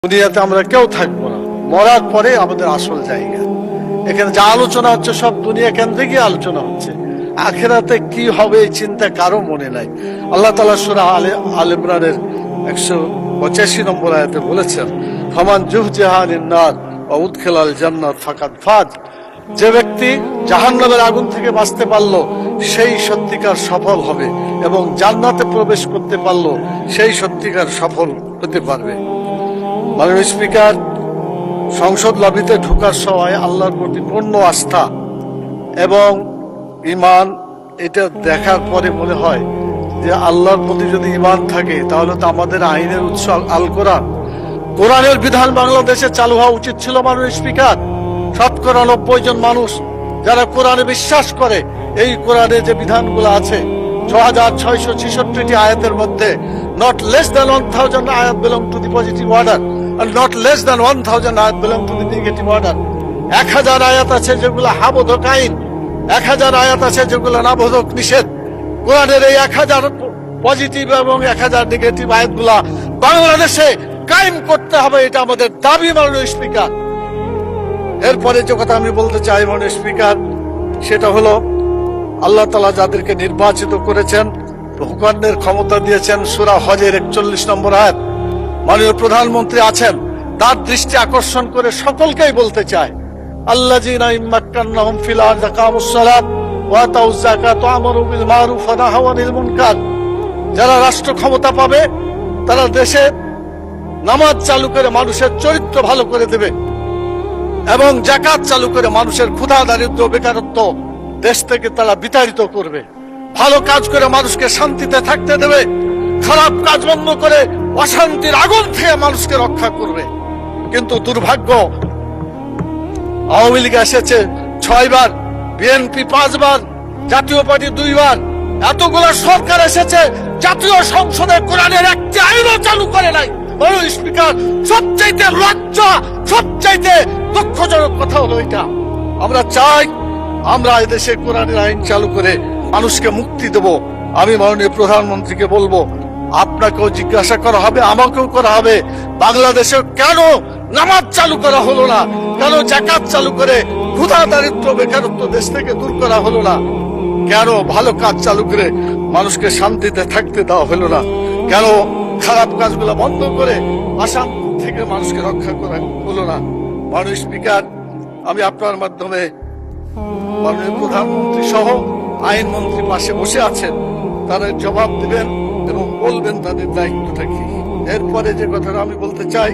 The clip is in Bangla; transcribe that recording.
দুনিয়াতে আমরা কেউ থাকবো না, মরার পরে আমাদের আসল জায়গা। এখানে যা আলোচনা হচ্ছে সব দুনিয়া কেন্দ্রিক আলোচনা হচ্ছে। আখেরাতে কি হবে এই চিন্তা কারো মনে নাই। আল্লাহ তাআলা সূরা আলে ইমরানের 185 নম্বর আয়াতে বলেছেন, ফামান জুহজিহা আনিন নার ওয়া উদখিলাল জান্নাত ফাকাদ ফাজ। যে ব্যক্তি জাহান্নামের আগুন থেকে বাঁচতে পারলো সেই সত্যিকার সফল হবে, এবং জান্নাতে প্রবেশ করতে পারলো সেই সত্যিকার সফল হতে পারবে। মাননীয় স্পিকার, সংসদ লবিতে ঢোকার সময় আল্লাহর প্রতি পূর্ণ আস্থা এবং ঈমান, এটা দেখার পরে মনে হয় যে আল্লাহর প্রতি যদি ঈমান থাকে তাহলে তো আমাদের আইনের উৎস আল কোরআন, কোরআনের বিধান বাংলাদেশে চালু হওয়া উচিত ছিল। মাননীয় স্পিকার, 90% জন মানুষ যারা কোরআনে বিশ্বাস করে, এই কোরআনে যে বিধানগুলো আছে 6666টি আয়াতের মধ্যে not less than 1000 ayat belong to the positive order and not less than 1000 ayat belong to the negative order। 1000 আয়াত আছে যেগুলো হাবোধক আইন, 1000 আয়াত আছে যেগুলো নাবোধক নিষেধ। কোরআনের এই 1000 পজিটিভ এবং 1000 নেগেটিভ আয়াতগুলা বাংলাদেশে কায়েম করতে হবে, এটা আমাদের দাবি। মাননীয় স্পিকার, এরপরে যে কথা আমি বলতে চাই মাননীয় স্পিকার, সেটা হলো আল্লাহ তাআলা যাদেরকে নির্বাচিত করেছেন, হুকুমের ক্ষমতা দিয়েছেন, সূরা হজের 41 নম্বর আয়াত। মাননীয় প্রধানমন্ত্রী আছেন, তার দৃষ্টি আকর্ষণ করে সকলকেই বলতে চায়, আল্লাযীনা ইম্মাক্কান্নাহুম ফিল আরদি আকামুস সালাত ওয়া আতাউয যাকাত ওয়া আমারু বিল মারুফ ওয়া নাহাউ আনিল মুনকার। যারা রাষ্ট্র ক্ষমতা পাবে তারা দেশে নামাজ চালু করে মানুষের চরিত্র ভালো করে দেবে, এবং যাকাত চালু করে মানুষের ক্ষুধা দারিদ্র্য বেকারত্ব দেশ থেকে তারা বিতাড়িত করবে। ভালো কাজ করে মানুষকে শান্তিতে থাকতে দেবে, খারাপ কাজ বন্ধ করে অশান্তির আগুন থেকে মানুষকে রক্ষা করবে। কিন্তু দুর্ভাগ্য, আওয়ামী লীগ এসেছে 6 বার, বিএনপি 5 বার, জাতীয় পার্টি 2 বার, এতগুলো সরকার এসেছে, জাতীয় সংসদে কোরআনের একটি আইনও চালু করে নাই। মাননীয় স্পিকার, সবচাইতে লজ্জা, সবচাইতে দুঃখজনক কথা হলো এটা। আমরা চাই আমরা এদেশে কোরআনের আইন চালু করে মানুষকে মুক্তি দেব। আমি মাননীয় প্রধানমন্ত্রীকে বলবো, আপনাকেও জিজ্ঞাসা করা হবে, আমাকেও করা হবে, বাংলাদেশে কেন নামাজ চালু করা হলো না, কেন যাকাত চালু করে ক্ষুধা দারিদ্র্য বেকারত্ব দেশ থেকে দূর করা হলো না, কেন ভালো কাজ চালু করে মানুষকে শান্তিতে থাকতে দেওয়া হলো না, কেন খারাপ কাজগুলো বন্ধ করে অশান্তি থেকে মানুষকে রক্ষা করা হলো না। মাননীয় স্পিকার, আমি আপনার মাধ্যমে মাননীয় প্রধানমন্ত্রী সহ আইনমন্ত্রী পাশে বসে আছেন, তারা জবাব দিবেন এবং বলবেন তাদের দায়িত্বটা কি। এরপরে যে কথাটা আমি বলতে চাই,